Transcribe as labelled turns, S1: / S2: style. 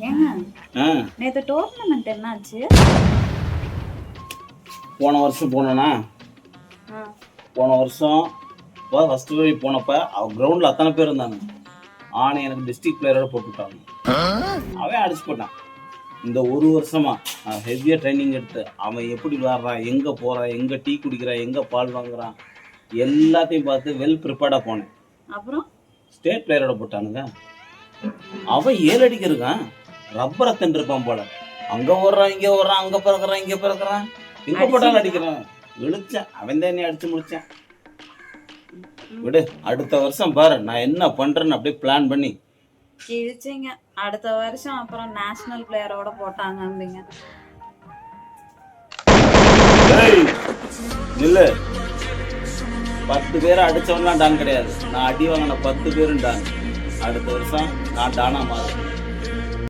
S1: ஏங்க
S2: ஆ
S1: நேத்து டோர்னமெண்ட் என்னாச்சு?
S2: போன வருஷம் போனேனா
S1: ஆ,
S2: போன வருஷம் ஃபர்ஸ்ட் போய் போனப்ப கிரவுண்டில் அத்தனை பேர் இருந்தாங்க. ஆனை எனக்கு டிஸ்ட்ரிக்ட் பிளேயரோட போட்டுவிட்டாங்க. அவன் அடிச்சு போட்டான். இந்த ஒரு வருஷமா ஹெவியாக ட்ரைனிங் எடுத்து அவன் எப்படி விளாட்றான், எங்கே போகிறான், எங்கே டீ குடிக்கிறான், எங்கே பால் வாங்குறான் எல்லாத்தையும் பார்த்து வெல் ப்ரிப்பேர்டாக போனேன்.
S1: அப்புறம்
S2: ஸ்டேட் பிளேயரோட போட்டானுங்க. அவன் 7 அடிக்க இருக்கான். ரப்பரை தின்றுப்பான் போல. அங்கே ஓடுறான், இங்கே ஓடுறான், அங்கே பிறகுறான், இங்கே பிறகுறான், எங்கே போட்டாலும் அடிக்கிறான். விழிச்சேன். அவன் தான் என்னை அடிச்சு முடிச்சேன். விடு, அடுத்த வருஷம் பாரு நான் என்ன பண்றேன்னு அப்படியே பிளான் பண்ணி
S1: கிழிச்சிங்க. அடுத்த வருஷம் அப்புறம் நேஷனல் பிளேயரோட போட்டாங்க அப்படிங்க.
S2: இல்ல 10 பேரை அடிச்சவன்லாம் டான் கிடையாது. நான் அடி வாங்கின 10 பேரும் டான். அடுத்த வருஷம் நான் டானா மாறுறேன்.